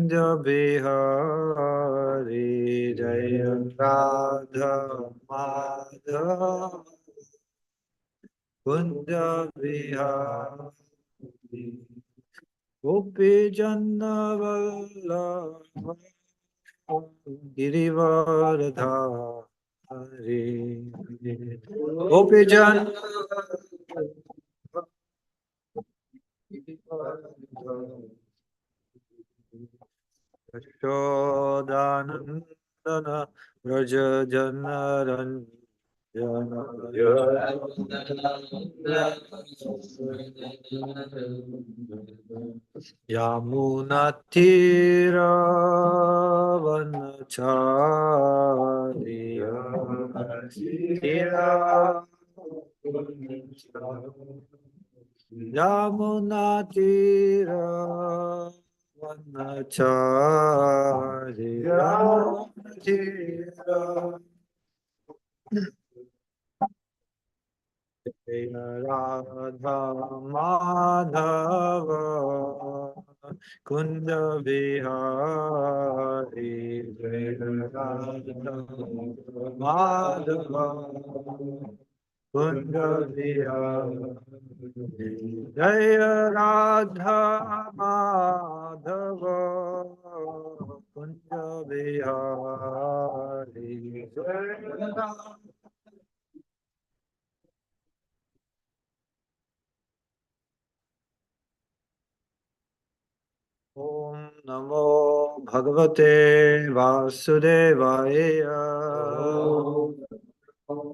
Kunja Bihari Jaya Radha Madhava Kunja Bihari Gopi Janna Vallabha Girivaradha Hari Gopi Janna Yashodanandana Raja Janaranjana Yamunatira Vanachari Yamunatira Vanachari Yamunatira Radha Madhava Kunja Bihari Radha Madhava Kunja Bihari Jaya Radha Madhava Kunja Bihari Jaya Om Namo Bhagavate Vasudevaya. Om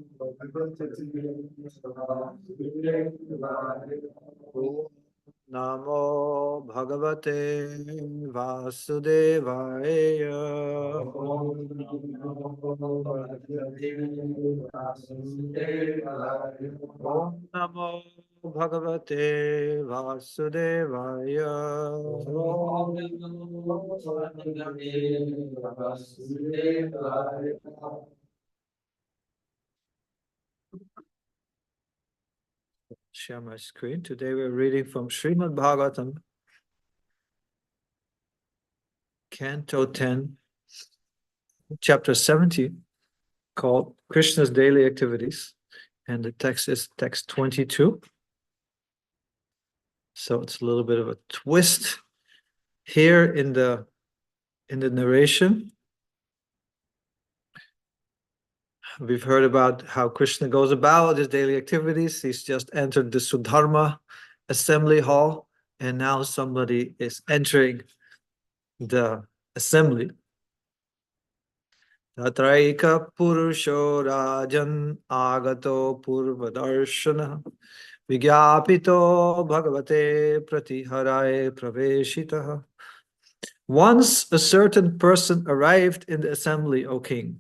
Namo Bhagavate Vasudevaya. Om Namo Bhagavate Vasudevaya. Share my screen. Today we're reading from Srimad Bhagavatam, Canto 10, Chapter 70, called Krishna's Daily Activities. And the text is text 22. So it's a little bit of a twist here in the narration. We've heard about how Krishna goes about his daily activities. He's just entered the Sudharma assembly hall, and now somebody is entering the assembly. Tatraika Purusho Rajan Agato Purvadarshana Vigyapito Bhagavate Pratiharaye Praveshitaha. Once a certain person arrived in the assembly, O king,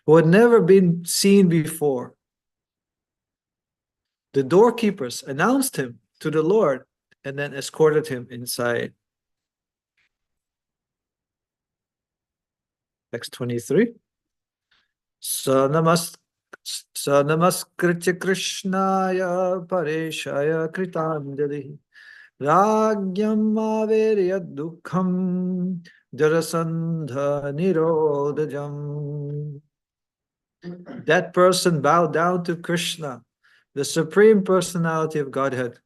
who had never been seen before. The doorkeepers announced him to the Lord and then escorted him inside. Text 23. Sanamaskritya Krishnaya Pareshaya Kritanjali Ragyam Averya Dukham Jarasandha Nirodajam. That person bowed down to Krishna, the Supreme Personality of Godhead,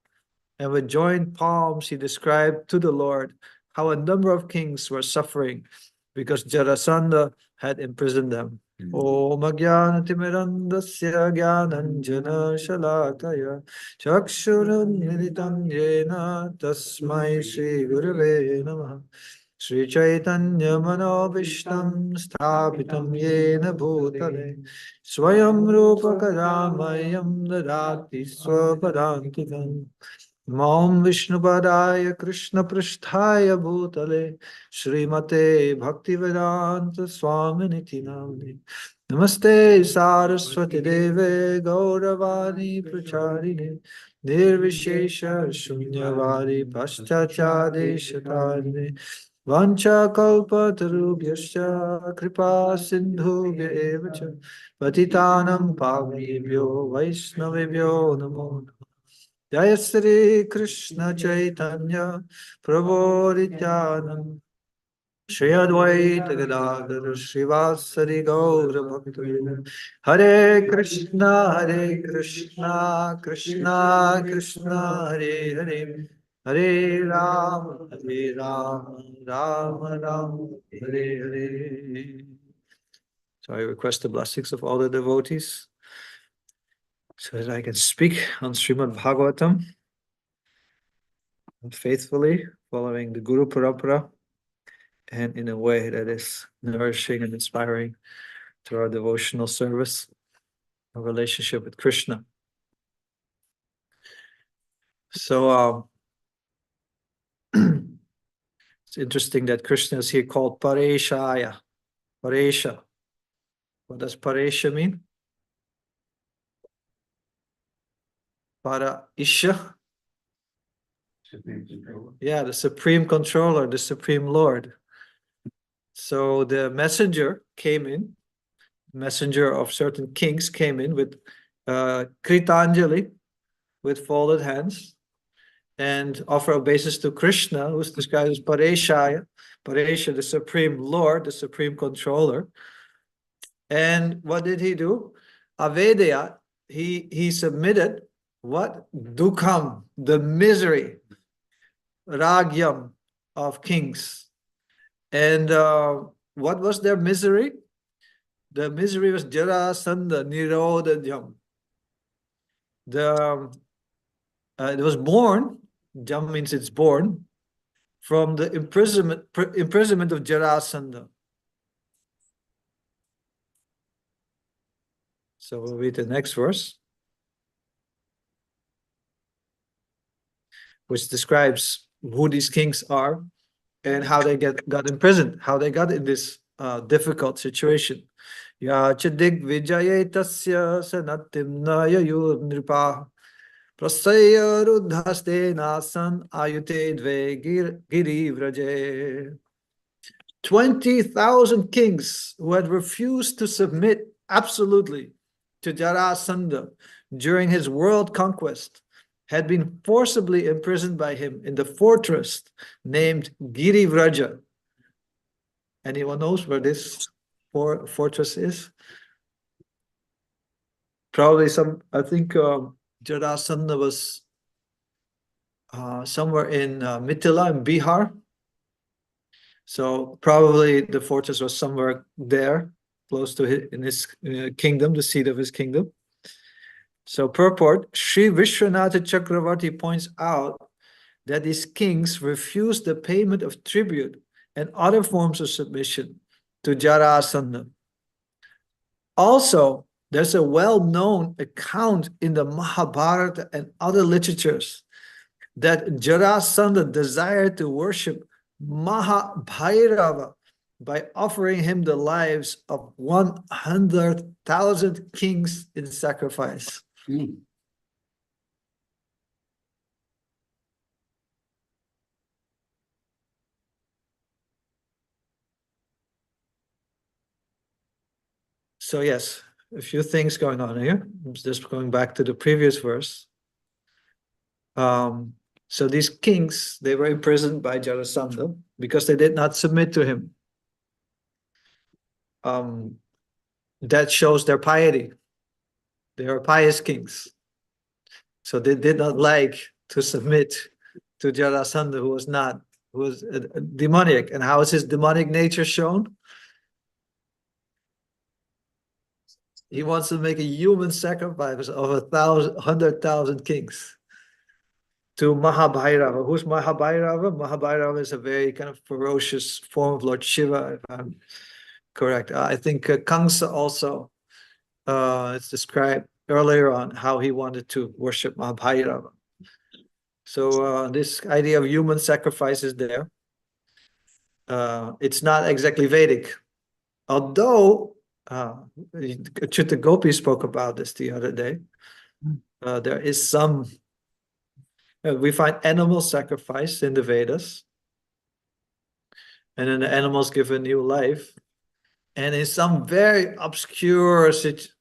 and with joined palms he described to the Lord how a number of kings were suffering because Jarasandha had imprisoned them. Om Ajnanatimidandasya Jnananjana Shalakaya Chakshurunmilitam Yena Tasmai Shri Gurave Namaha Shri Chaitanya Manobishtam Sthapitam Yena Bhutale Swayam Rupa Kadamayam Dadati Swapadantikam Mam Vishnupadaya Krishna Pristhaya Bhutale Srimate Bhaktivedanta Swaminiti Namne Namaste Saraswati Deve Gauravani Pracharine Nirvishesha Shunyavadi Paschachadeshatarine Vancha Kalpatarubhyascha Kripa Sindhubhya Evacha Patitanam Pavnebhyo Vaishnavebhyo Namo Jaya Sri Krishna Chaitanya Prabhu Nityananda Shri Advaita Gadadhara Srivasari Gaura Bhakta Hare Krishna Krishna Krishna Hare Hare Hare Rama Rama Rama Hare Hare. So I request the blessings of all the devotees so that I can speak on Srimad Bhagavatam faithfully, following the Guru Parampara, and in a way that is nourishing and inspiring to our devotional service, our relationship with Krishna. So it's interesting that Krishna is here called Pareshaya. Paresha. What does Paresha mean? Para Isha. Yeah, the Supreme Controller, the Supreme Lord. So the messenger came in, messenger of certain kings came in with Kritanjali, with folded hands, and offer obeisance to Krishna, who's described as Pareshaya, Paresha, the Supreme Lord, the Supreme Controller. And what did he do? Avedaya, he submitted what? Dukham, the misery, Ragyam of kings. And what was their misery? The misery was Jarasandha Nirodhajam. It was born, Jam means it's born, from the imprisonment of Jarasandha. So we'll read the next verse, which describes who these kings are and how they got imprisoned, how they got in this difficult situation. Ya chadig vijayetasya sanatimnaya yudripa prasaya rudhaste nasan ayute dve giri vraje. 20,000 kings who had refused to submit absolutely to Jarasandha during his world conquest had been forcibly imprisoned by him in the fortress named Giri Vraja. Anyone knows where this fortress is? Probably I think Jarasandha was somewhere in Mithila in Bihar. So probably the fortress was somewhere there, close to his kingdom, the seat of his kingdom. So purport, Sri Vishwanatha Chakravarti points out that these kings refused the payment of tribute and other forms of submission to Jarasandha. Also, there's a well-known account in the Mahabharata and other literatures that Jarasandha desired to worship Mahabhairava by offering him the lives of 100,000 kings in sacrifice. So yes, a few things going on here. I'm just going back to the previous verse. So these kings, they were imprisoned by Jarasandha because they did not submit to him. That shows their piety. They are pious kings. So they did not like to submit to Jarasandha, who was demoniac. And how is his demonic nature shown? He wants to make a human sacrifice of 100,000 kings to Mahabhairava. Who's Mahabhairava? Mahabhairava is a very kind of ferocious form of Lord Shiva, if I'm correct. I think Kamsa also, it's described earlier on how he wanted to worship Mahabhairava. So this idea of human sacrifice is there. It's not exactly Vedic, although Achyuta Gopi spoke about this the other day. There is some, we find animal sacrifice in the Vedas, and then the animals give a new life. And in some very obscure situation,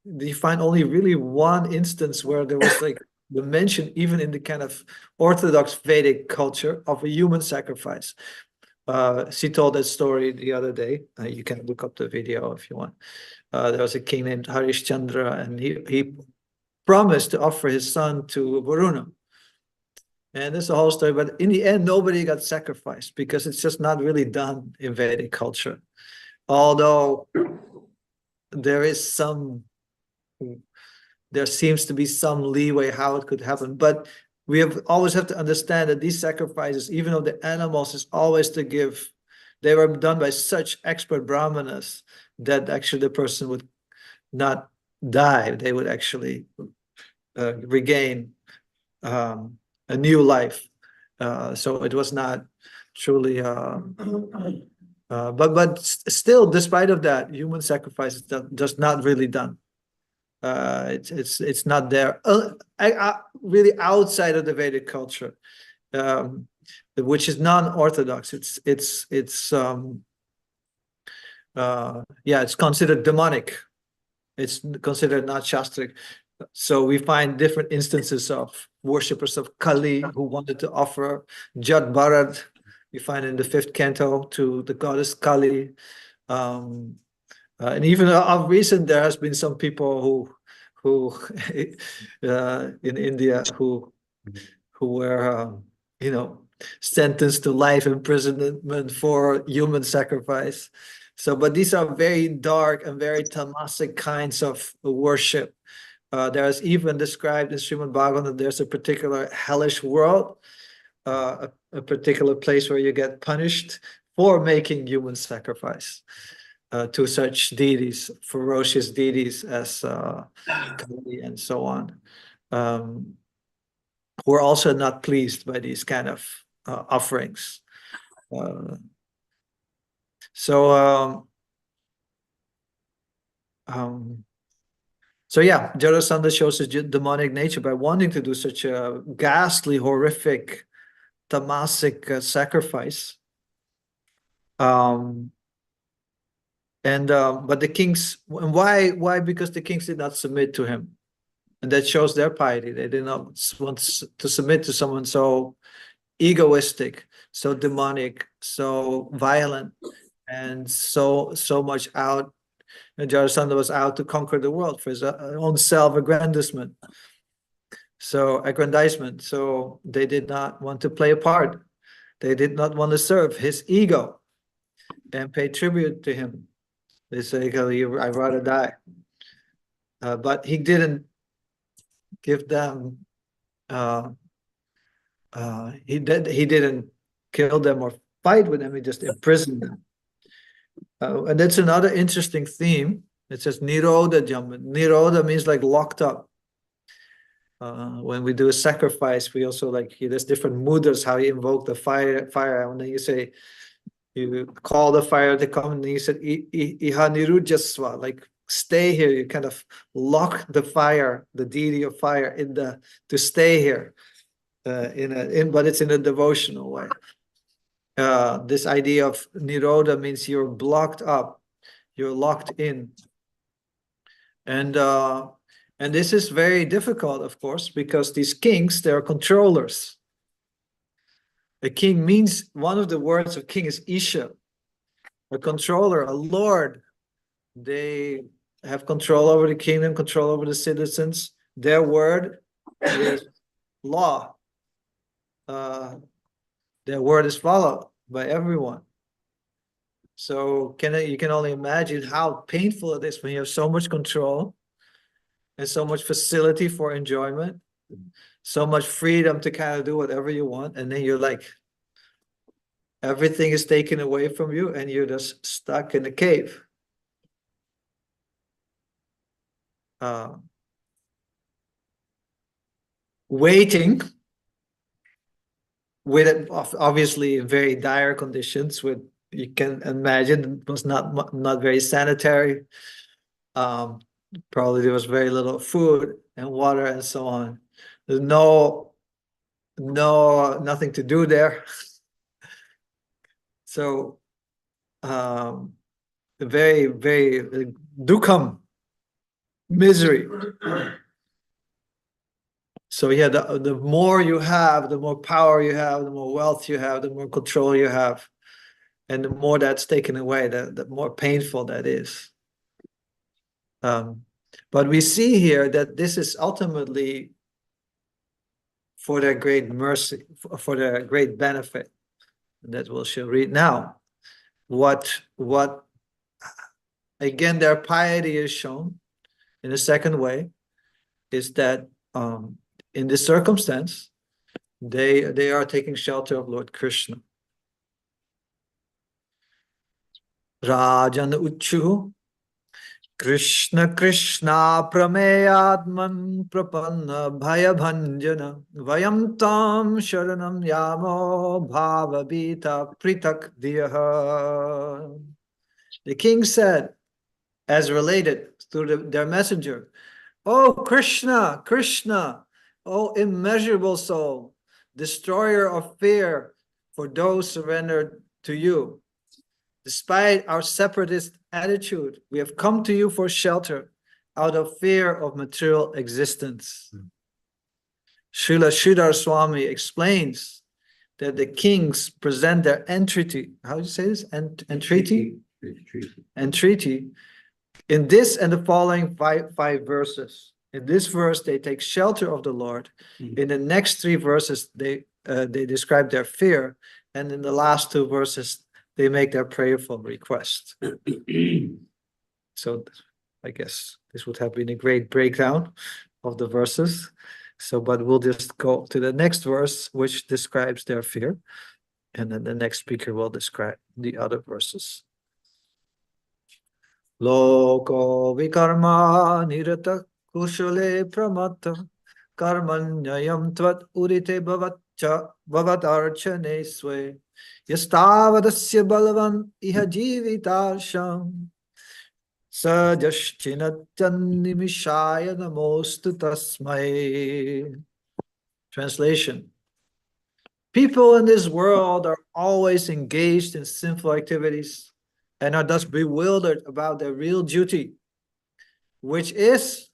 you find only really one instance where there was like the mention, even in the kind of Orthodox Vedic culture, of a human sacrifice. She told that story the other day. You can look up the video if you want. There was a king named Harishchandra, and he promised to offer his son to Varuna. And this is the whole story. But in the end, nobody got sacrificed because it's just not really done in Vedic culture. Although there seems to be some leeway how it could happen. But we always have to understand that these sacrifices, even though the animals is always to give, they were done by such expert brahmanas that actually the person would not die. They would actually regain a new life. So it was not truly, but still, despite of that, human sacrifice is just not really done. It's not there. Really outside of the Vedic culture, which is non-orthodox. It's considered demonic. It's considered not shastric. So we find different instances of worshippers of Kali who wanted to offer Jat Bharat. We find in the 5th canto to the goddess Kali. And even of recent, there has been some people who in India who were sentenced to life imprisonment for human sacrifice. So, but these are very dark and very tamasic kinds of worship. There's even described in Srimad Bhagavatam that there's a particular hellish world, a particular place where you get punished for making human sacrifice to such deities, ferocious deities as Kali and so on, who are also not pleased by these kind of offerings. So yeah, Jarasandha shows his demonic nature by wanting to do such a ghastly, horrific, tamasic sacrifice. But the kings, and why? Because the kings did not submit to him, and that shows their piety. They did not want to submit to someone so egoistic, so demonic, so violent, and so much out. And Jarasandha was out to conquer the world for his own self-aggrandizement. So they did not want to play a part. They did not want to serve his ego and pay tribute to him. They say, I'd rather die. But he didn't give them, he didn't kill them or fight with them, he just imprisoned them. And that's another interesting theme. It says Nirodha Jama. Nirodha means like locked up. When we do a sacrifice, we also there's different mudras how you invoke the fire. And then you say, you call the fire to come, and you said Iha Nirujaswa, like stay here. You kind of lock the fire, the deity of fire, to stay here. But it's in a devotional way. This idea of Nirodha means you're blocked up, you're locked in. And this is very difficult, of course, because these kings, they're controllers. A king means, one of the words of king is Isha, a controller, a lord. They have control over the kingdom, control over the citizens. Their word is law. Their word is followed by everyone. So you can only imagine how painful it is when you have so much control and so much facility for enjoyment, so much freedom to kind of do whatever you want, and then you're like, everything is taken away from you and you're just stuck in a cave. Waiting with it, obviously in very dire conditions, with, you can imagine, it was not very sanitary. Probably there was very little food and water and so on. There's nothing to do there. So very, very dukkam, misery. So yeah, the more you have, the more power you have, the more wealth you have, the more control you have, And the more that's taken away, the more painful that is. But we see here that this is ultimately for their great mercy, for their great benefit. And that we shall read now. What again, their piety is shown in a second way, is that in this circumstance, they are taking shelter of Lord Krishna. Rajan Uchu Krishna Krishna Prameyatman Prapanna Bhayabhanjana Vayam Tam Sharanam Yamo Bhavabhita Pritak Diyaha. The king said, as related through their messenger, "Oh Krishna, Krishna, oh immeasurable soul, destroyer of fear for those surrendered to you. Despite our separatist attitude, we have come to you for shelter out of fear of material existence." Srila Sridhar Swami explains that the kings present their entreaty. How do you say this? Entreaty? Entreaty. In this and the following five verses. In this verse, they take shelter of the Lord. In the next three verses, they describe their fear. And in the last two verses, they make their prayerful request. So I guess this would have been a great breakdown of the verses. So, but we'll just go to the next verse, which describes their fear. And then the next speaker will describe the other verses. Loko vikarma nirata kushale pramata karmanyayam tvat urite bhavatarchane swe yastavadasya balavan iha jivitasham sajaschinatyanimishaya namostu tasmai. Translation. People in this world are always engaged in sinful activities and are thus bewildered about their real duty, which is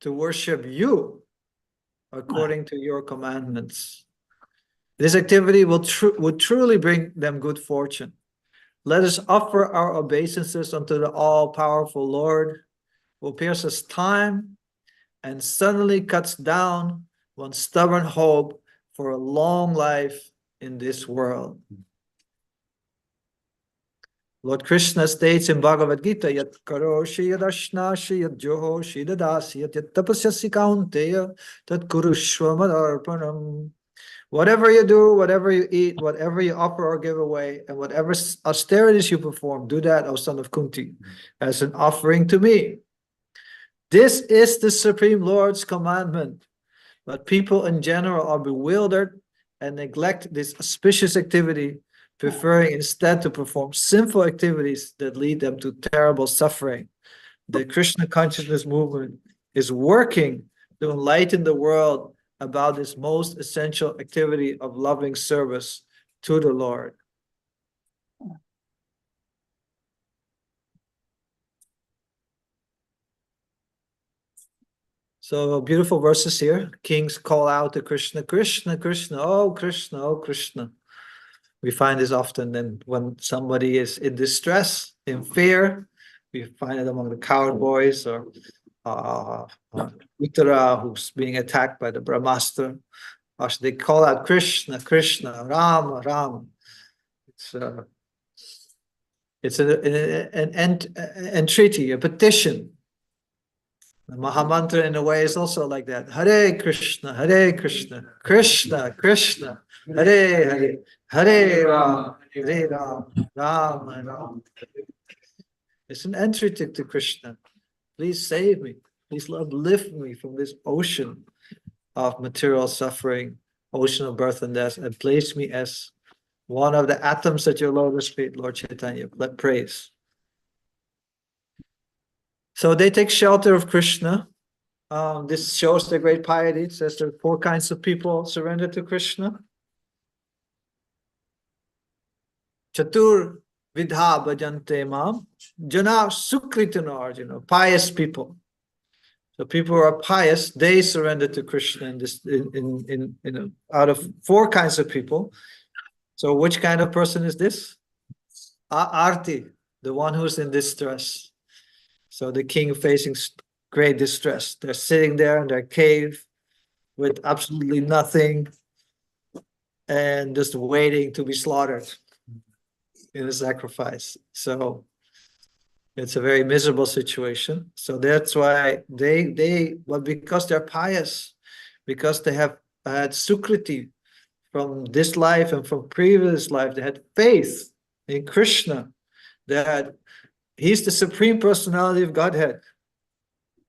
to worship you according to your commandments. This activity would truly bring them good fortune. Let us offer our obeisances unto the all-powerful Lord, who pierces time and suddenly cuts down one's stubborn hope for a long life in this world. Lord Krishna states in Bhagavad Gita, Yat karoshi yadashnashi yad johoshi dadasi yat tapasyasi kaunteya tat kurushva madarpanam. Whatever you do, whatever you eat, whatever you offer or give away, and whatever austerities you perform, do that, O son of Kunti, as an offering to me. This is the Supreme Lord's commandment. But people in general are bewildered and neglect this auspicious activity, preferring instead to perform sinful activities that lead them to terrible suffering. The Krishna consciousness movement is working to enlighten the world about this most essential activity of loving service to the Lord. So beautiful verses here. Kings call out to Krishna, Krishna, Krishna, oh Krishna, oh Krishna. We find this often then when somebody is in distress, in fear. We find it among the coward boys or Uttara, who's being attacked by the Brahmastra. They call out Krishna, Krishna, Rama, Rama. It's an entreaty, a petition. The Mahamantra in a way is also like that. Hare Krishna, Krishna, Krishna, Hare Hare, Hare Ram, Ram, Ram. It's an entreaty to Krishna. Please save me. Please uplift me from this ocean of material suffering, ocean of birth and death, and place me as one of the atoms at your lotus feet, Lord Chaitanya. Let praise. So they take shelter of Krishna. This shows their great piety. It says there are 4 kinds of people surrendered to Krishna. Chatur vidha bhajante mam jana sukritana arjuna, pious people. So people who are pious, they surrender to Krishna out of 4 kinds of people. So which kind of person is this? Arti, the one who's in distress. So the king facing great distress. They're sitting there in their cave with absolutely nothing and just waiting to be slaughtered in a sacrifice. So it's a very miserable situation. So that's why well, because they're pious, because they have had sukriti from this life and from previous life, they had faith in Krishna, that he's the supreme personality of Godhead.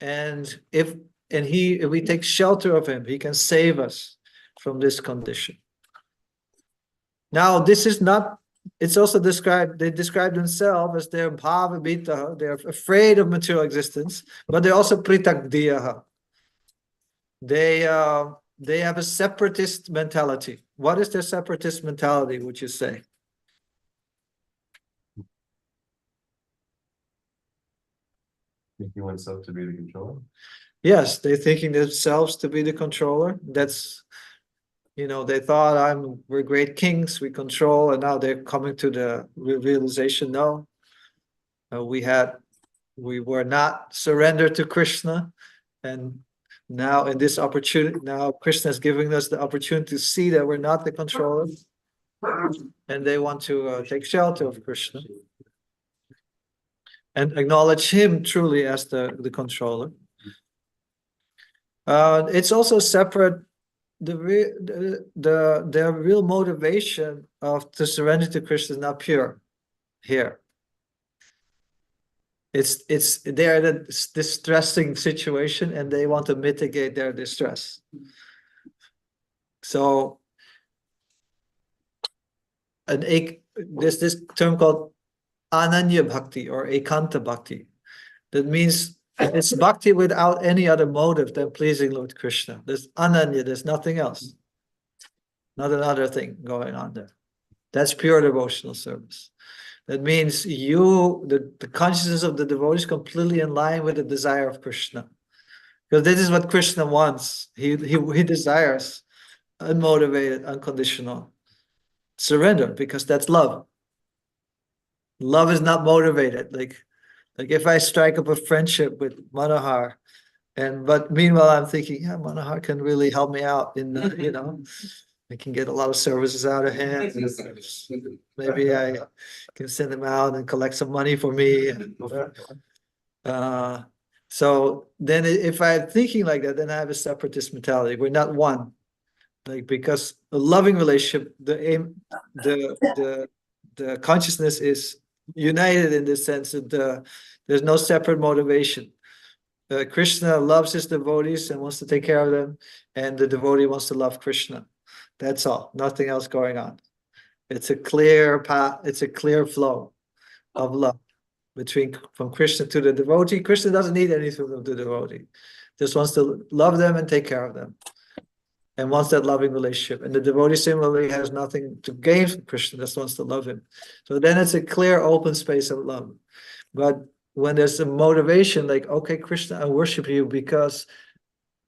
And if we take shelter of him, he can save us from this condition. Now, this is not, it's also described, they describe themselves as they're bhavabhita, they're afraid of material existence, but they're also pritagdiyaha. They have a separatist mentality. What is their separatist mentality, would you say? Thinking oneself to be the controller? Yes, they're thinking themselves to be the controller. That's, they thought we're great kings, we control, and now they're coming to the realization, no, we were not surrendered to Krishna, and now in this opportunity, now Krishna is giving us the opportunity to see that we're not the controller, and they want to take shelter of Krishna and acknowledge him truly as the controller. It's also separate. Their real motivation to surrender to Krishna is not pure here. They're in a distressing situation and they want to mitigate their distress. So there's this term called ananya bhakti or ekanta bhakti. That means it's bhakti without any other motive than pleasing Lord Krishna. There's ananya, there's nothing else. Not another thing going on there. That's pure devotional service. That means the consciousness of the devotee is completely in line with the desire of Krishna. Because this is what Krishna wants. He desires unmotivated, unconditional surrender, because that's love. Love is not motivated. Like if I strike up a friendship with Manohar, but meanwhile I'm thinking, yeah, Manohar can really help me out in I can get a lot of services out of him. Maybe I can send him out and collect some money for me. So then if I'm thinking like that, then I have a separatist mentality. We're not one. Like, because a loving relationship, the consciousness is united in the sense that there's no separate motivation. Krishna loves his devotees and wants to take care of them, and the devotee wants to love Krishna. That's all. Nothing else going on. It's a clear path. It's a clear flow of love from Krishna to the devotee. Krishna doesn't need anything from the devotee. Just wants to love them and take care of them, and wants that loving relationship. And the devotee similarly has nothing to gain from Krishna, just wants to love him. So then it's a clear, open space of love. But when there's a motivation, like, okay, Krishna, I worship you because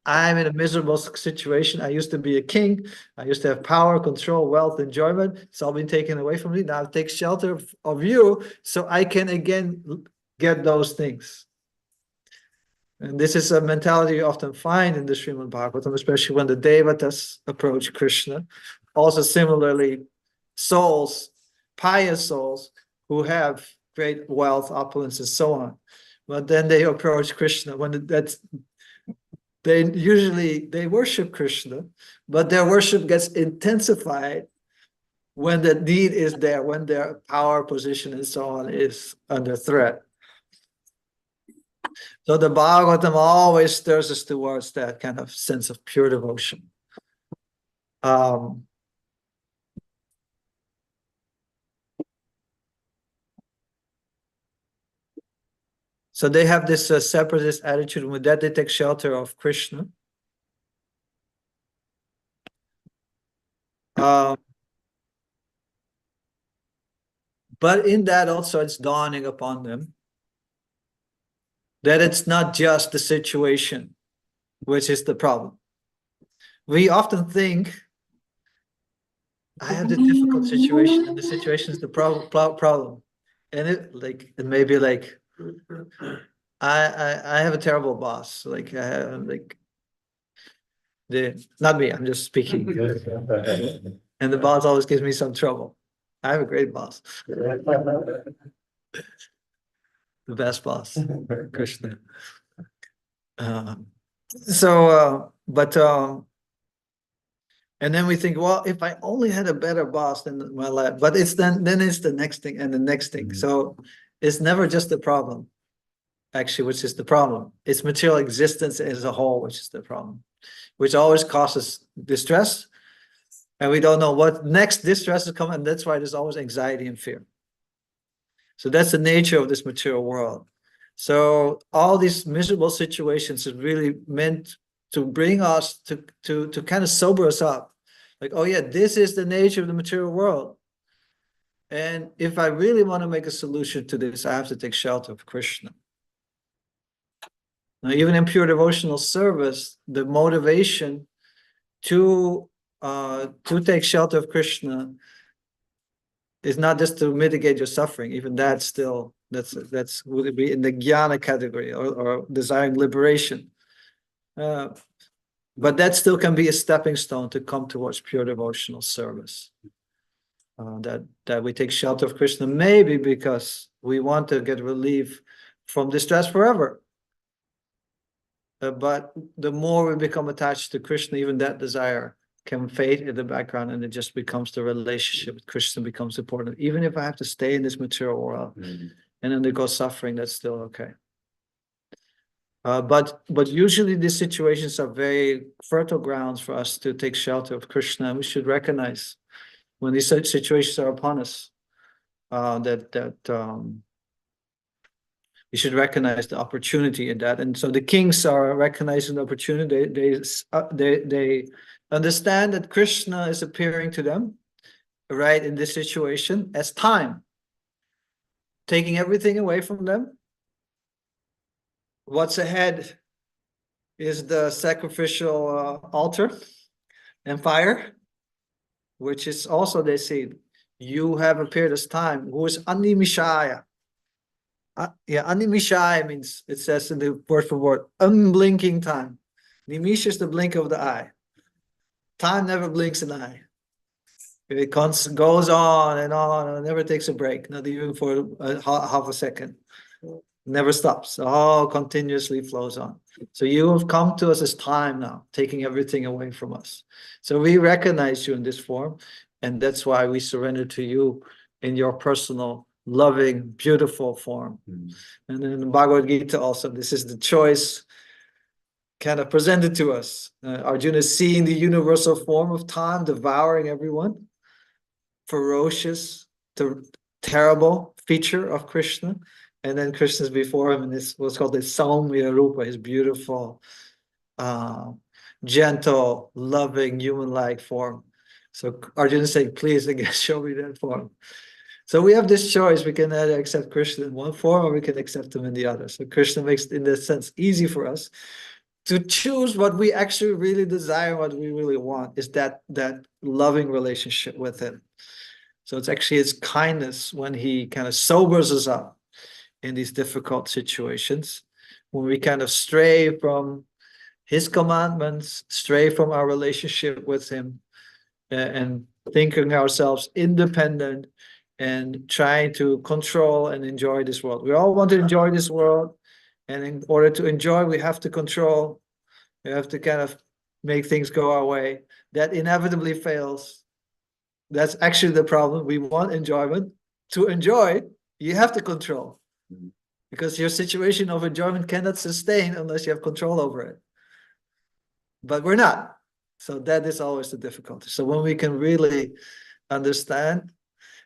I'm in a miserable situation. I used to be a king. I used to have power, control, wealth, enjoyment. It's all been taken away from me. Now I take shelter of you so I can again get those things. And this is a mentality you often find in the Srimad Bhagavatam, especially when the Devatas approach Krishna. Also similarly, pious souls who have great wealth, opulence, and so on. But then they approach Krishna they worship Krishna, but their worship gets intensified when the need is there, when their power, position, and so on is under threat. So the Bhagavatam always stirs us towards that kind of sense of pure devotion. So they have this separatist attitude. With that, they take shelter of Krishna. But in that also, it's dawning upon them that it's not just the situation which is the problem. We often think I have the difficult situation, and the situation is the problem. And it may be like I have a terrible boss. Like I have like the not me, I'm just speaking. And the boss always gives me some trouble. I have a great boss, the best boss, Krishna. But and then we think, well, if I only had a better boss than my life, but it's then it's the next thing and the next thing. So it's never just the problem, actually, which is the problem. It's material existence as a whole, which is the problem, which always causes distress. And we don't know what next distress is coming, and that's why there's always anxiety and fear. So that's the nature of this material world. So all these miserable situations is really meant to bring us to kind of sober us up. Like, oh yeah, this is the nature of the material world. And if I really want to make a solution to this, I have to take shelter of Krishna. Now, even in pure devotional service, the motivation to take shelter of Krishna is not just to mitigate your suffering. Even that's still that's would be in the jnana category or desiring liberation. But that still can be a stepping stone to come towards pure devotional service. That we take shelter of Krishna, maybe because we want to get relief from distress forever. But the more we become attached to Krishna, even that desire can fade in the background, and it just becomes the relationship with Krishna becomes important. Even if I have to stay in this material world and undergo suffering, that's still okay. But usually these situations are very fertile grounds for us to take shelter of Krishna. And we should recognize when these situations are upon us, you should recognize the opportunity in that. And so the kings are recognizing the opportunity. They understand that Krishna is appearing to them, right, in this situation as time, taking everything away from them. What's ahead is the sacrificial altar and fire, which is also, they say, you have appeared as time, who is animishaya. Animishaya means, it says in the word for word, unblinking time. Nimish is the blink of the eye. Time never blinks an eye. It goes on and never takes a break, not even for half a second. Never stops. All continuously flows on. So you have come to us as time now, taking everything away from us. So we recognize you in this form, and that's why we surrender to you in your personal, loving, beautiful form. And then in the Bhagavad Gita also, this is the choice kind of presented to us. Arjuna is seeing the universal form of time devouring everyone, ferocious, terrible feature of Krishna. And then Krishna's before him in this what's called the Saumya Rupa, his beautiful, gentle, loving, human-like form. So Arjuna is saying, please again, show me that form. So we have this choice. We can either accept Krishna in one form or we can accept him in the other. So Krishna makes it, in that sense, easy for us to choose what we actually really desire, what we really want, is that loving relationship with him. So it's actually his kindness when he kind of sobers us up in these difficult situations, when we kind of stray from his commandments, stray from our relationship with him, and thinking ourselves independent and trying to control and enjoy this world. We all want to enjoy this world, and in order to enjoy, we have to control. We have to kind of make things go our way. That inevitably fails. That's actually the problem. We want enjoyment. To enjoy, you have to control, because your situation of enjoyment cannot sustain unless you have control over it. But we're not. So that is always the difficulty. So when we can really understand,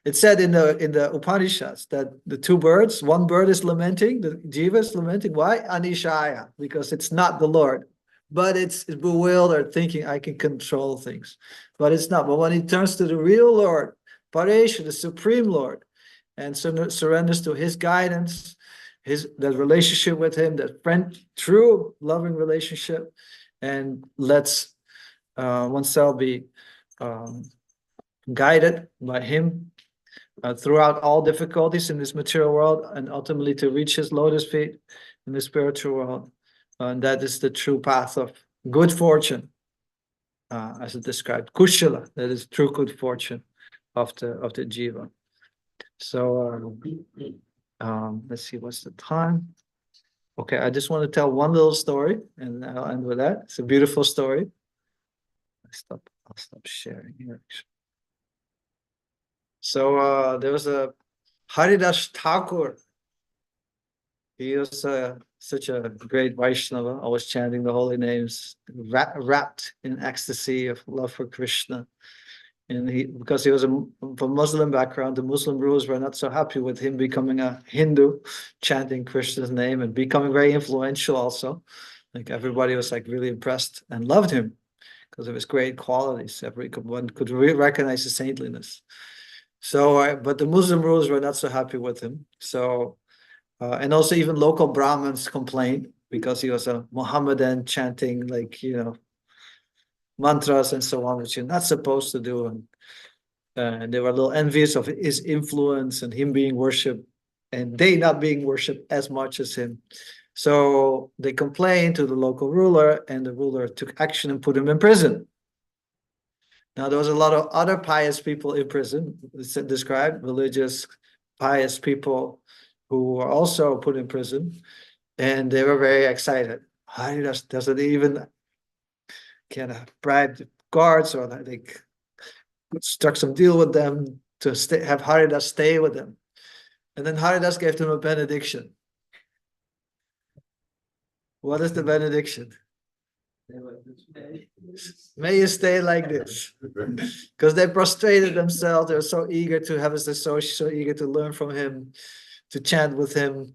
it's said in the Upanishads that the two birds, one bird is lamenting, the jiva is lamenting. Why? Anishaya, because it's not the Lord. But it's bewildered, thinking I can control things. But it's not. But when he turns to the real Lord, Paresha, the Supreme Lord, and surrenders to his guidance, that relationship with him, that true loving relationship, and lets oneself be guided by him throughout all difficulties in this material world, and ultimately to reach his lotus feet in the spiritual world. And that is the true path of good fortune, as it described. Kushala, that is true good fortune of the jiva. So let's see, what's the time? Okay, I just want to tell one little story, and I'll end with that. It's a beautiful story. I'll stop sharing here. So there was a Haridas Thakur. He was such a great Vaishnava, always chanting the holy names, wrapped in ecstasy of love for Krishna. And because he was from Muslim background, the Muslim rulers were not so happy with him becoming a Hindu, chanting Krishna's name and becoming very influential also. Like everybody was like really impressed and loved him because of his great qualities. Everyone could recognize his saintliness. So, but the Muslim rulers were not so happy with him. So, and also even local Brahmins complained because he was a Mohammedan chanting like, mantras and so on, which you're not supposed to do. And they were a little envious of his influence and him being worshipped and they not being worshipped as much as him. So they complained to the local ruler, and the ruler took action and put him in prison. Now, there was a lot of other pious people in prison. It's described, religious, pious people who were also put in prison, and they were very excited. Haridas doesn't even kind of bribe the guards, or like struck some deal with them to have Haridas stay with them. And then Haridas gave them a benediction. What is the benediction? May you stay like this. Because they prostrated themselves. They were so eager to have his associate, so eager to learn from him, to chant with him.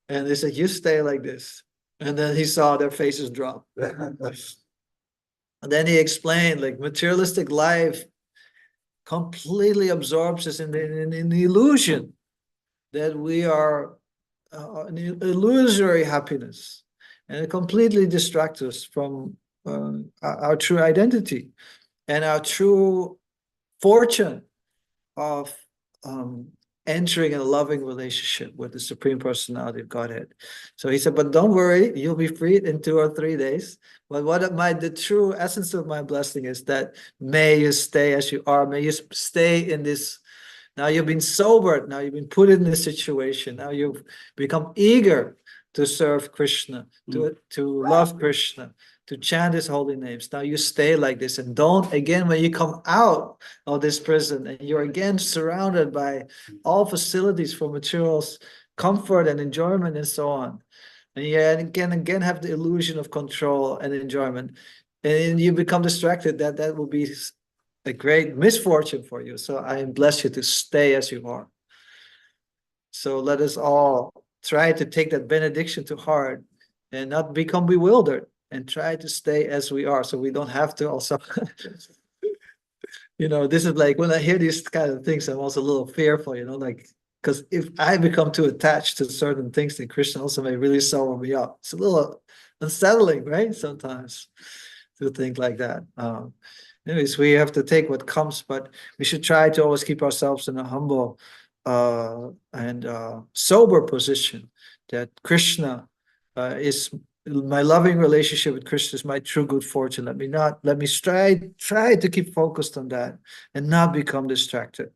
And they said, you stay like this. And then he saw their faces drop. And then he explained, like, materialistic life completely absorbs us in the illusion that we are an illusory happiness, and it completely distracts us from our true identity and our true fortune of entering a loving relationship with the Supreme Personality of Godhead. So he said, but don't worry, you'll be freed in 2 or 3 days. But the true essence of my blessing is that may you stay as you are, may you stay in this. Now you've been sobered, now you've been put in this situation, now you've become eager to serve Krishna, to love Krishna, to chant his holy names. Now you stay like this, and don't, again, when you come out of this prison and you're again surrounded by all facilities for materials, comfort and enjoyment and so on, and you again have the illusion of control and enjoyment, and you become distracted, that will be a great misfortune for you. So I bless you to stay as you are. So let us all try to take that benediction to heart and not become bewildered, and try to stay as we are, so we don't have to also this is like when I hear these kind of things, I'm also a little fearful, like, because if I become too attached to certain things, then Krishna also may really sober me up. It's a little unsettling, right? Sometimes to think like that. Anyways, we have to take what comes, but we should try to always keep ourselves in a humble and sober position, that Krishna is my loving relationship with Krishna is my true good fortune. Let me try to keep focused on that and not become distracted.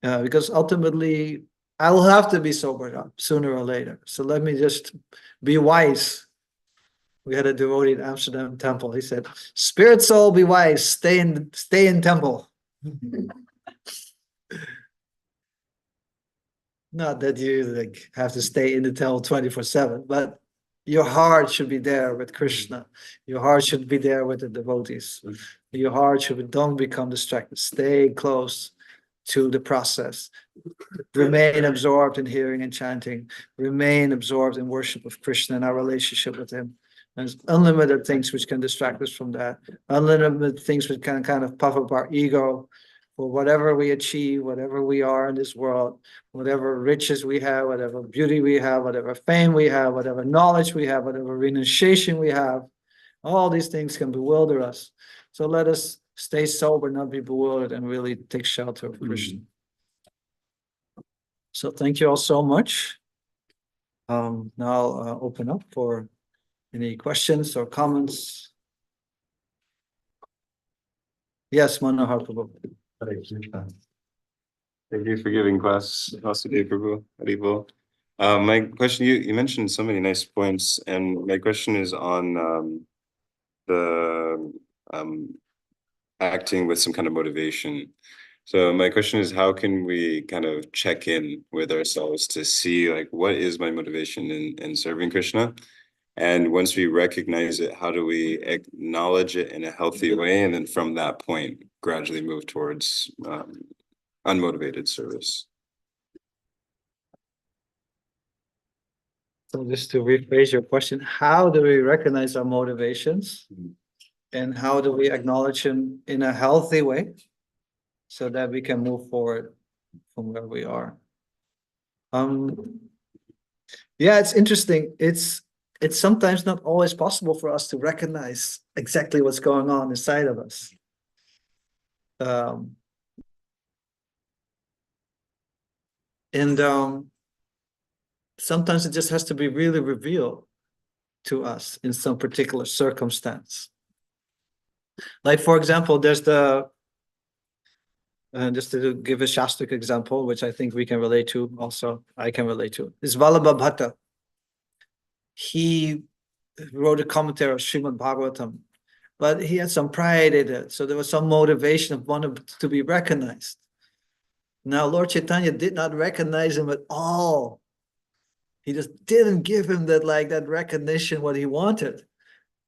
Because ultimately I will have to be sobered up sooner or later. So let me just be wise. We had a devotee in Amsterdam temple. He said, "Spirit soul, be wise. Stay in temple." Not that you like have to stay in the temple 24/7, but your heart should be there with Krishna. Your heart should be there with the devotees. Your heart don't become distracted. Stay close to the process. Remain absorbed in hearing and chanting. Remain absorbed in worship of Krishna and our relationship with him. There's unlimited things which can distract us from that. Unlimited things which can kind of puff up our ego for whatever we achieve, whatever we are in this world, whatever riches we have, whatever beauty we have, whatever fame we have, whatever knowledge we have, whatever renunciation we have. All these things can bewilder us. So let us stay sober, not be bewildered, and really take shelter of Krishna. So thank you all so much. Now I'll open up for any questions or comments. Yes, Manohar Prabhu. Hare Krishna. Thank you for giving class, Vasudeva Prabhu, Haribol. My question, you mentioned so many nice points, and my question is on the acting with some kind of motivation. So my question is, how can we kind of check in with ourselves to see like what is my motivation in serving Krishna? And once we recognize it, how do we acknowledge it in a healthy way? And then from that point, gradually move towards unmotivated service. So just to rephrase your question, how do we recognize our motivations? And how do we acknowledge them in a healthy way so that we can move forward from where we are? Yeah, it's interesting. It's sometimes not always possible for us to recognize exactly what's going on inside of us. Sometimes it just has to be really revealed to us in some particular circumstance. Like, for example, there's just to give a Shastric example, which I think we can relate to also, I can relate to, is Vallabha Bhatta. He wrote a commentary of Srimad Bhagavatam, but he had some pride in it. So there was some motivation of wanting to be recognized. Now, Lord Chaitanya did not recognize him at all. He just didn't give him that recognition, what he wanted.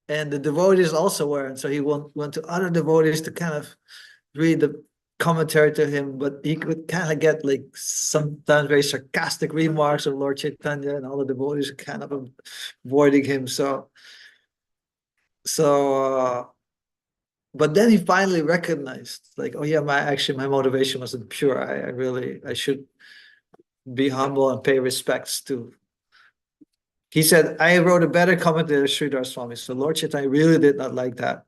And the devotees also weren't. So he went to other devotees to kind of read the commentary to him, but he could kind of get like sometimes very sarcastic remarks of Lord Chaitanya, and all the devotees are kind of avoiding him. But then he finally recognized, like, oh yeah, my motivation wasn't pure. I should be humble and pay respects to. He said, I wrote a better commentary than Sridhar Swami. So Lord Chaitanya really did not like that.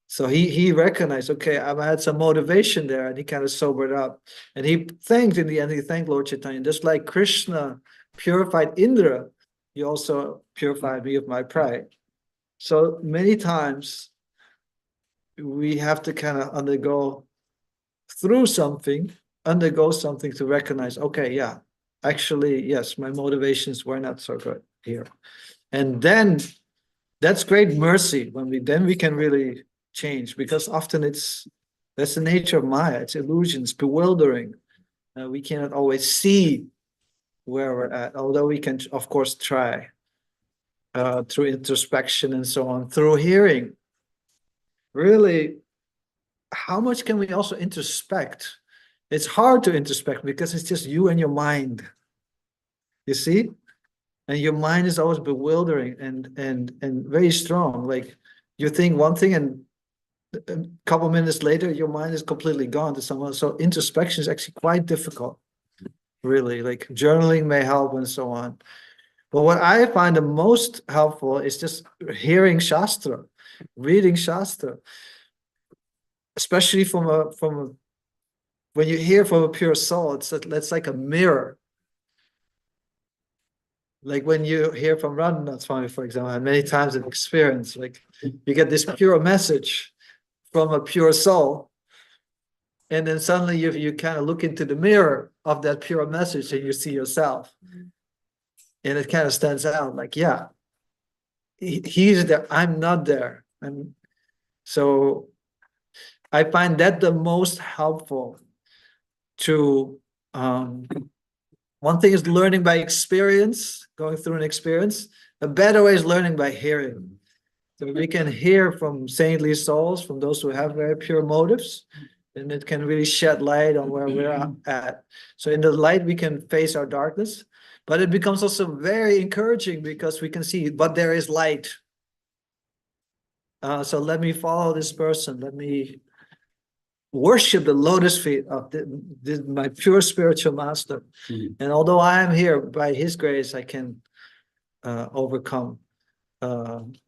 So he recognized, okay, I had some motivation there, and he kind of sobered up. And he thanked, in the end, he thanked Lord Chaitanya. Just like Krishna purified Indra, he also purified me of my pride. So many times we have to kind of undergo something to recognize, okay, yeah, actually, yes, my motivations were not so good here. And then that's great mercy when we can really change, because often that's the nature of Maya. It's illusions, bewildering. We cannot always see where we're at, although we can, of course, try through introspection and so on, through hearing. Really, how much can we also introspect? It's hard to introspect because it's just you and your mind. You see? And your mind is always bewildering and very strong. Like, you think one thing, and a couple of minutes later, your mind is completely gone to someone. So introspection is actually quite difficult, really. Like, journaling may help and so on. But what I find the most helpful is just hearing Shastra, reading Shastra, especially from when you hear from a pure soul. It's like a mirror. Like when you hear from Radhanath Swami, for example, and many times I've experienced, like, you get this pure message from a pure soul, and then suddenly you kind of look into the mirror of that pure message and you see yourself. And it kind of stands out, like, yeah, he's there, I'm not there. So I find that the most helpful to one thing is learning by experience, going through an experience. A better way is learning by hearing. So we can hear from saintly souls, from those who have very pure motives, and it can really shed light on where we're at. So in the light, we can face our darkness, but it becomes also very encouraging because we can see, but there is light. So let me follow this person. Let me worship the lotus feet of my pure spiritual master. And although I am here by his grace, I can overcome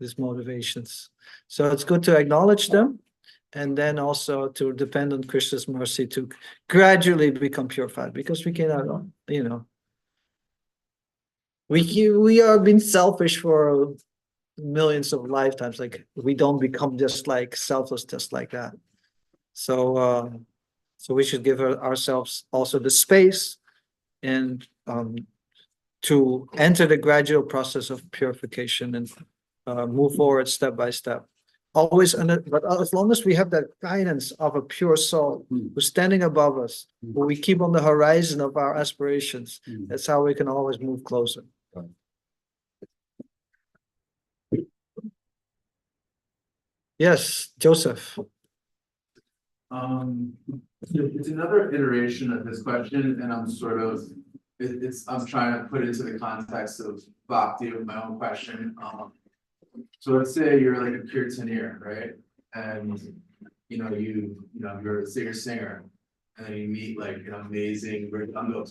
these motivations. So it's good to acknowledge them and then also to depend on Krishna's mercy to gradually become purified, because we cannot, we are being selfish for millions of lifetimes. Like, we don't become just like selfless just like that. So so we should give ourselves also the space and to enter the gradual process of purification and move forward step by step. Always but as long as we have that guidance of a pure soul who's standing above us, who we keep on the horizon of our aspirations, that's how we can always move closer. Yes, Joseph. It's another iteration of this question, and I'm I'm trying to put it into the context of bhakti of my own question. So let's say you're like a kirtaneer, right? And you're a singer, and then you meet like an amazing mridanga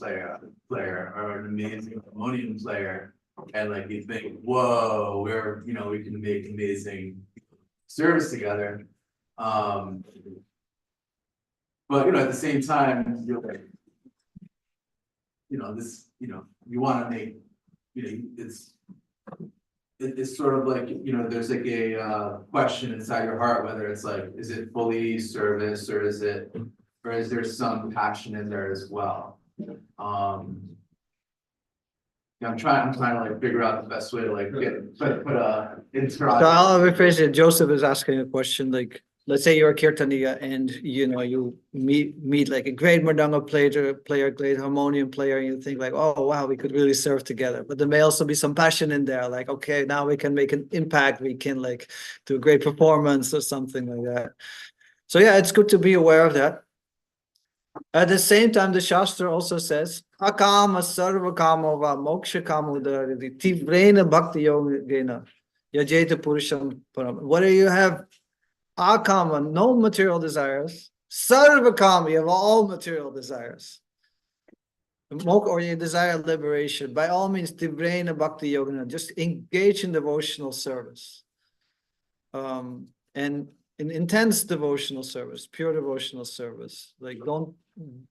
player or an amazing harmonium player, and like you think, whoa, we can make amazing service together. But at the same time, you're like, you want to make, it's sort of like, there's like a question inside your heart, whether it's like, is it fully service, or is there some passion in there as well? I'm trying to like figure out the best way to like put So I'll rephrase it. Joseph is asking a question like, let's say you're a kirtaniya and you meet like a great mridanga player, great harmonium player, and you think like, oh wow, we could really serve together. But there may also be some passion in there, like, okay, now we can make an impact, we can like do a great performance or something like that. So yeah, it's good to be aware of that. At the same time, the Shastra also says, akama sarva kama va moksha kama udariti tivrena bhakti yogena yajeta purusham param. Whether you have akama, no material desires, sarva kama, you have all material desires, or you desire liberation, by all means, tivrena bhakti yogena, just engage in devotional service. And in intense devotional service, pure devotional service. Like, don't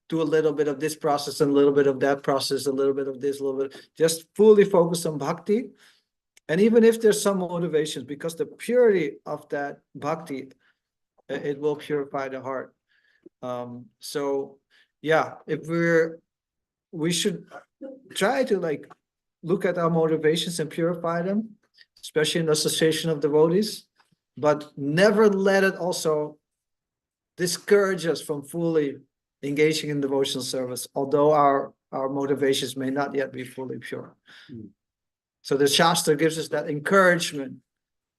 do a little bit of this process and a little bit of that process, a little bit of this, a little bit. Just fully focus on bhakti. And even if there's some motivations, because the purity of that bhakti, it will purify the heart. So yeah, if we should try to like look at our motivations and purify them, especially in the association of devotees. But never let it also discourage us from fully engaging in devotional service, although our motivations may not yet be fully pure. So the Shastra gives us that encouragement.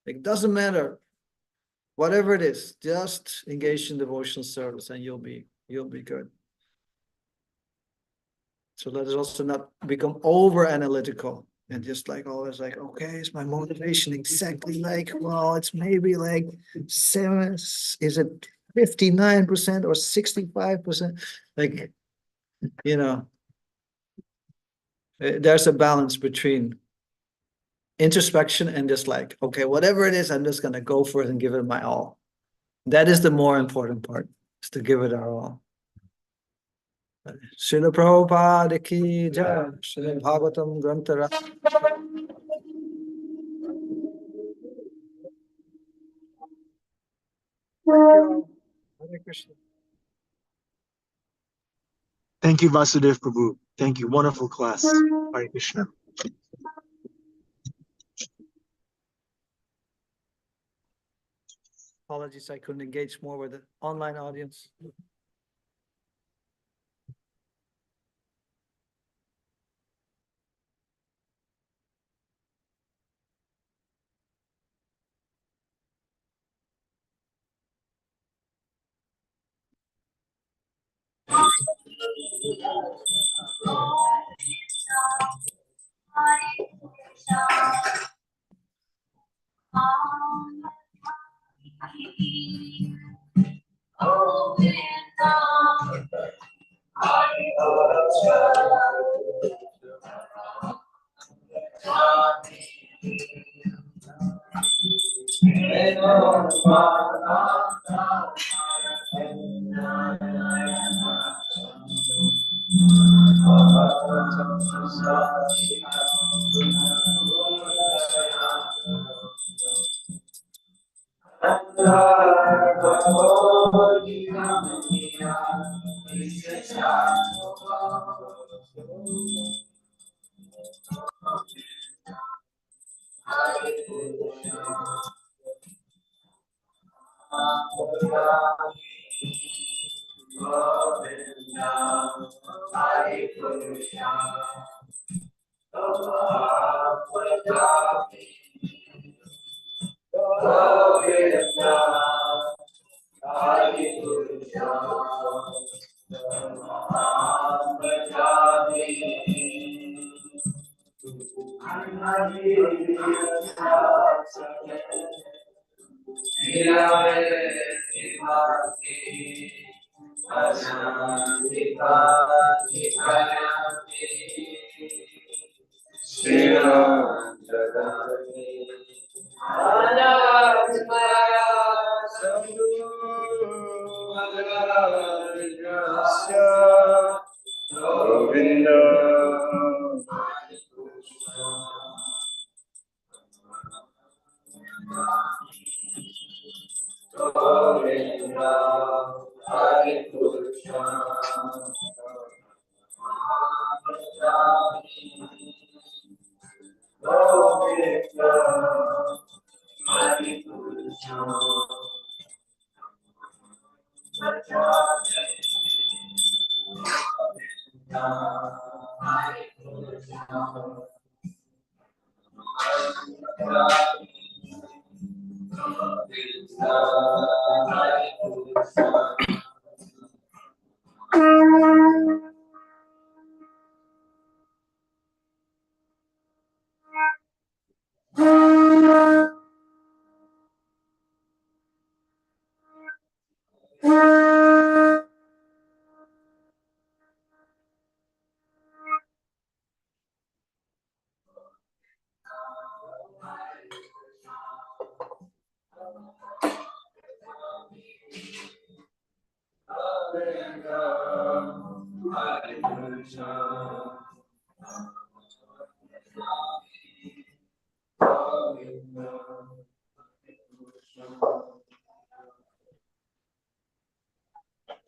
It doesn't matter, whatever it is, just engage in devotional service and you'll be good. So let us also not become over analytical. And just like always like, okay, is my motivation exactly like, well, it's maybe like 7, is it 59% or 65%? Like, there's a balance between introspection and just like, okay, whatever it is, I'm just going to go for it and give it my all. That is the more important part, is to give it our all. Srila Prabhupada ki jai, Srila Bhagavatam Grantha. Hare Krishna. Thank you, Vasudeva Prabhu. Thank you. Wonderful class. Hare Krishna. Apologies, I couldn't engage more with the online audience. Oh,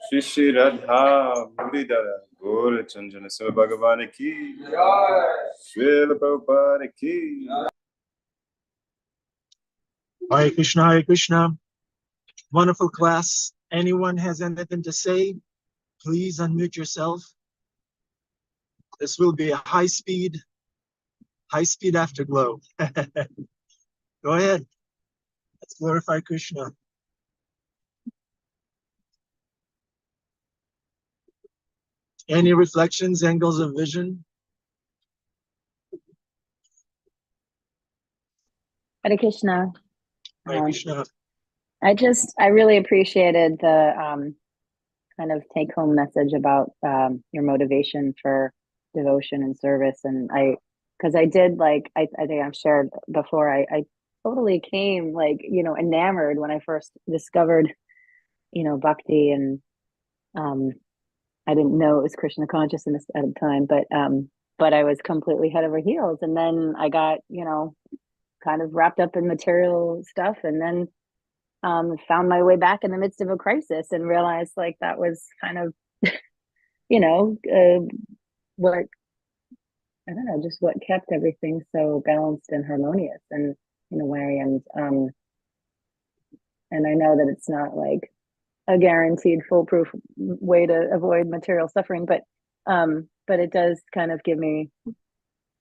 Shri Shri Radha Muridara Gaur Chandana Seva Bhagavan ki Srila Prabhupada ki. Hare Krishna, Hare Krishna. Wonderful class. Anyone has anything to say? Please unmute yourself. This will be a high speed afterglow. Go ahead. Let's glorify Krishna. Any reflections, angles of vision? Hare Krishna. Hare Krishna. I really appreciated the kind of take home message about your motivation for devotion and service. And because I did I think I've shared before, I totally came enamored when I first discovered, bhakti, and I didn't know it was Krishna consciousness at the time, but I was completely head over heels. And then I got, kind of wrapped up in material stuff, and then found my way back in the midst of a crisis and realized that was kind of, what, I don't know, just what kept everything so balanced and harmonious, and in a way. And I know that it's not like a guaranteed foolproof way to avoid material suffering, but it does kind of give me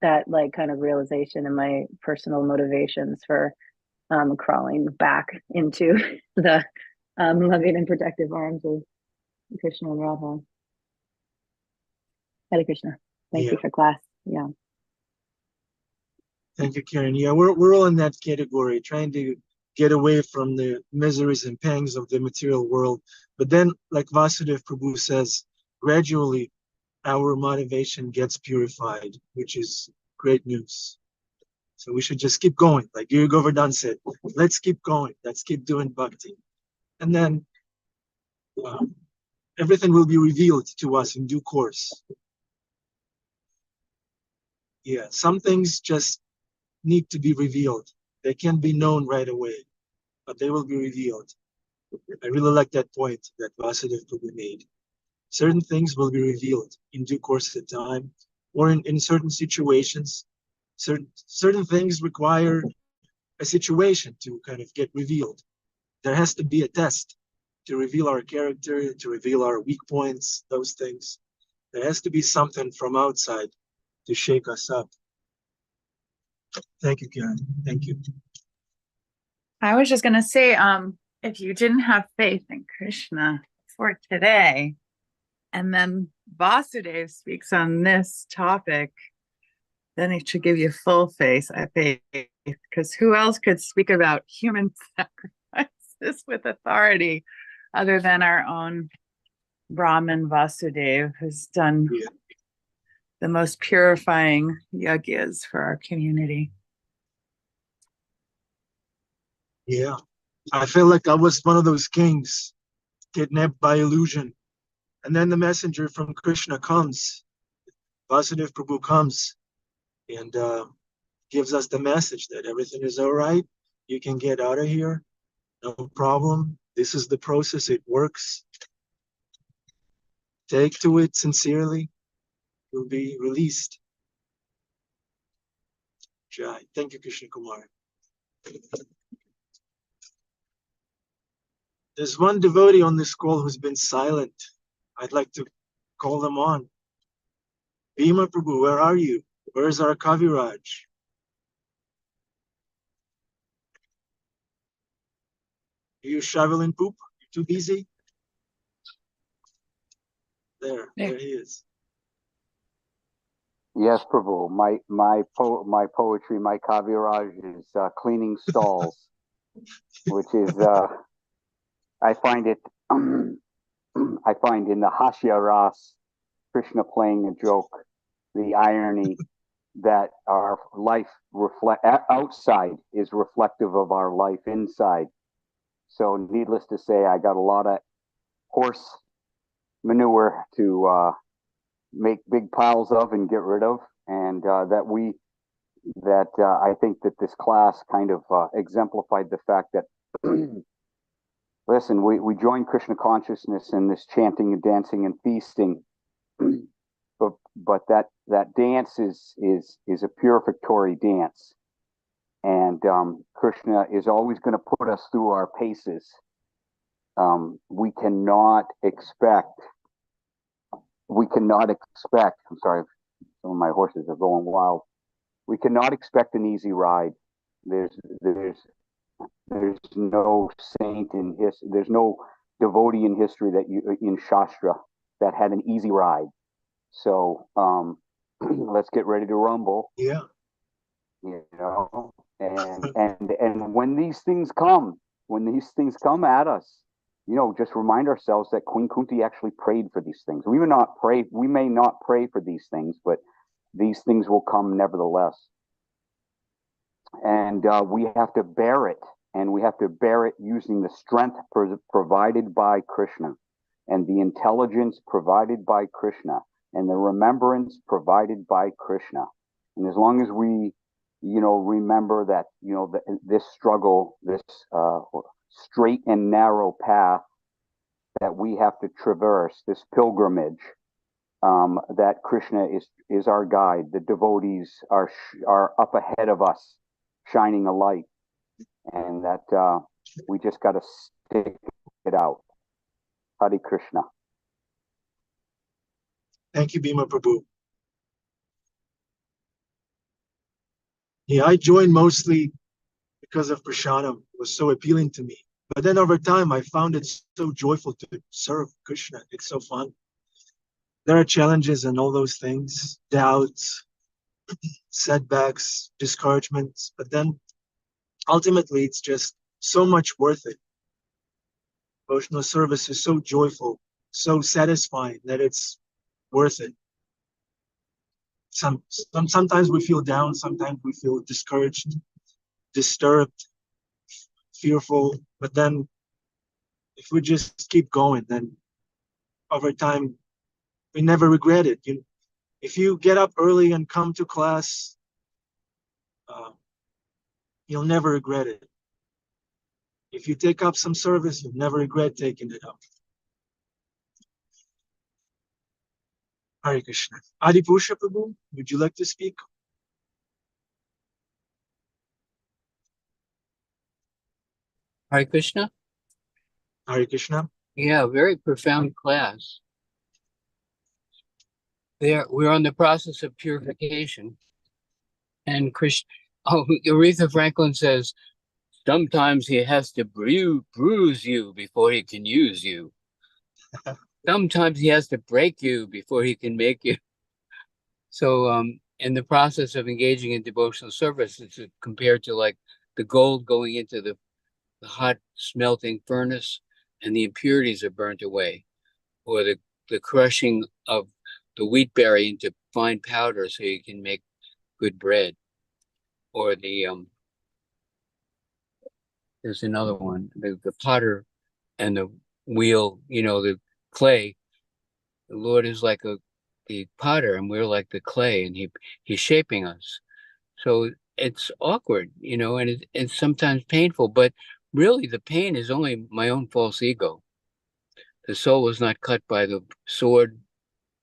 that kind of realization in my personal motivations for crawling back into the loving and protective arms of Krishna and Radha. Hare Krishna. Thank you for class. Yeah. Thank you, Karen. Yeah, we're all in that category, trying to get away from the miseries and pangs of the material world. But then, like Vasudeva Prabhu says, gradually our motivation gets purified, which is great news. So we should just keep going. Like Guru Govardhan said, let's keep going. Let's keep doing bhakti. And then everything will be revealed to us in due course. Yeah, some things just need to be revealed. They can't be known right away, but they will be revealed. I really like that point that Vasudeva Prabhu made. Certain things will be revealed in due course of time, or in certain situations. Certain things require a situation to kind of get revealed. There has to be a test to reveal our character, to reveal our weak points, those things. There has to be something from outside to shake us up. Thank you, Karen. Thank you. I was just gonna say, if you didn't have faith in Krishna for today, and then Vasudev speaks on this topic, then it should give you full faith, because who else could speak about human sacrifices with authority other than our own Brahman Vasudev, who's done the most purifying yajnas for our community. Yeah, I feel like I was one of those kings kidnapped by illusion. And then the messenger from Krishna comes, Vasudeva Prabhu comes, and gives us the message that everything is all right. You can get out of here, no problem. This is the process, it works. Take to it sincerely, you'll be released. Jai. Thank you, Krishna Kumar. There's one devotee on this call who's been silent. I'd like to call them on. Bhima Prabhu, where are you? Where's our Kaviraj? Are you shoveling poop? You too busy? There he is. Yes, Prabhu. My poetry, my kaviraj is cleaning stalls, which is I find it I find in the Hasya Ras, Krishna playing a joke, the irony that our life outside is reflective of our life inside. So needless to say, I got a lot of horse manure to make big piles of and get rid of, and I think that this class kind of exemplified the fact that listen, we join Krishna consciousness in this chanting and dancing and feasting, but that dance is a purificatory dance, and Krishna is always going to put us through our paces. We cannot expect. I'm sorry, some of my horses are going wild. We cannot expect an easy ride. There's no saint in history. There's no devotee in history in Shastra that had an easy ride. So let's get ready to rumble. Yeah. You know, and when these things come at us, you know, just remind ourselves that Queen Kunti actually prayed for these things. We may not pray for these things, but these things will come nevertheless. And we have to bear it, and we have to bear it using the strength provided by Krishna, and the intelligence provided by Krishna, and the remembrance provided by Krishna. And as long as we, you know, remember that, you know, this struggle, this straight and narrow path that we have to traverse, this pilgrimage, that Krishna is our guide. The devotees are up ahead of us, shining a light, and that we just got to stick it out. Hare Krishna. Thank you, Bhima Prabhu. Yeah, I joined mostly because of Prasadam. It was so appealing to me. But then over time, I found it so joyful to serve Krishna. It's so fun. There are challenges and all those things, doubts, setbacks, discouragements, but then ultimately it's just so much worth it. Devotional service is so joyful, so satisfying that it's worth it. Sometimes we feel down, sometimes we feel discouraged, disturbed, fearful, but then if we just keep going, then over time we never regret it. If you get up early and come to class, you'll never regret it. If you take up some service, you'll never regret taking it up. Hare Krishna. Adipusha Prabhu, would you like to speak? Hare Krishna. Hare Krishna. Yeah, very profound class. We're on the process of purification. And Aretha Franklin says, sometimes he has to bruise you before he can use you. Sometimes he has to break you before he can make you. So in the process of engaging in devotional service, it's compared to like the gold going into the hot smelting furnace and the impurities are burnt away, or the crushing of the wheat berry into fine powder so you can make good bread, or there's another one, the potter and the wheel, the clay. The Lord is like the potter and we're like the clay, and he's shaping us. So it's awkward, and it's sometimes painful, but really the pain is only my own false ego. The soul was not cut by the sword,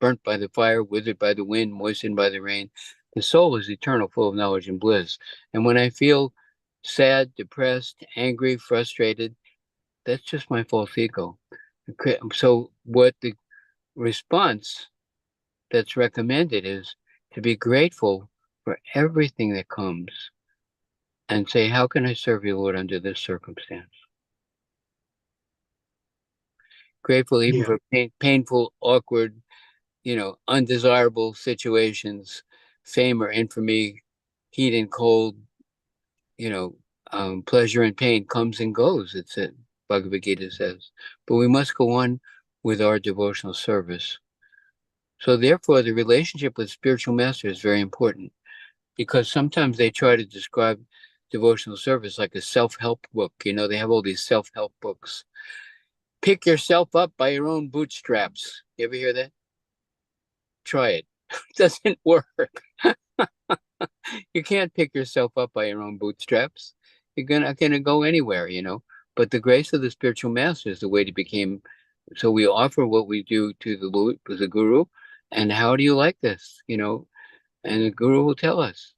burnt by the fire, withered by the wind, moistened by the rain. The soul is eternal, full of knowledge and bliss. And when I feel sad, depressed, angry, frustrated, that's just my false ego. So what the response that's recommended is to be grateful for everything that comes and say, how can I serve you, Lord, under this circumstance? Grateful even for painful, awkward, undesirable situations, fame or infamy, heat and cold, pleasure and pain comes and goes, it's it. Bhagavad Gita says. But we must go on with our devotional service. So therefore, the relationship with spiritual master is very important, because sometimes they try to describe devotional service like a self-help book. They have all these self-help books. Pick yourself up by your own bootstraps. You ever hear that? Try it. It doesn't work. You can't pick yourself up by your own bootstraps. You're not gonna go anywhere, But the grace of the spiritual master is the way to become. So we offer what we do to the guru, and how do you like this? And the guru will tell us.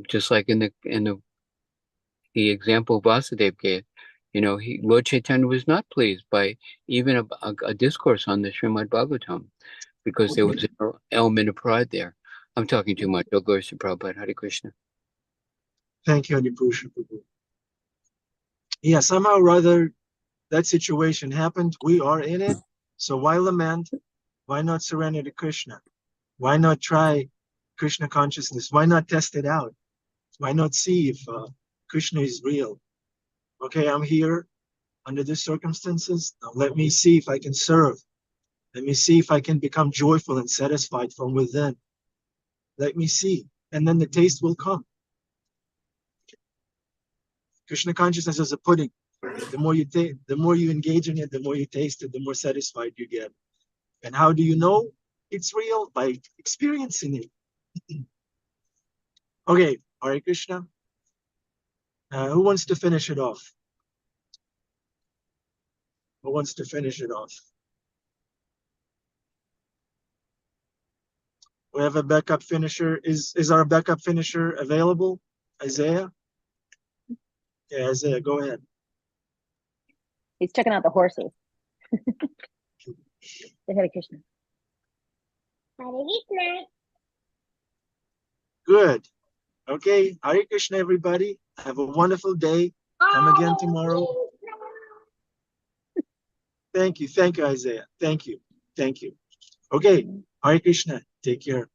Just like in the example Vasudeva gave, Lord Chaitanya was not pleased by even a discourse on the Srimad Bhagavatam, because there was an element of pride there. I'm talking too much. Oh, glory to Prabhupada. Hare Krishna. Thank you, Adipusha Prabhu. Yeah, somehow or other, that situation happened. We are in it. So why lament? Why not surrender to Krishna? Why not try Krishna consciousness? Why not test it out? Why not see if Krishna is real? Okay, I'm here under these circumstances. Now let me see if I can serve. Let me see if I can become joyful and satisfied from within. Let me see. And then the taste will come. Krishna consciousness is a pudding. The more you engage in it, the more you taste it, the more satisfied you get. And how do you know it's real? By experiencing it. Okay, Hare Krishna. Who wants to finish it off? Who wants to finish it off? We have a backup finisher. Is our backup finisher available? Isaiah? Yeah, Isaiah, go ahead. He's checking out the horses. Hare Krishna. Hare Krishna. Good. Okay, Hare Krishna, everybody. Have a wonderful day. Come again tomorrow. Thank you, Isaiah. Thank you. Okay, Hare Krishna. Take care.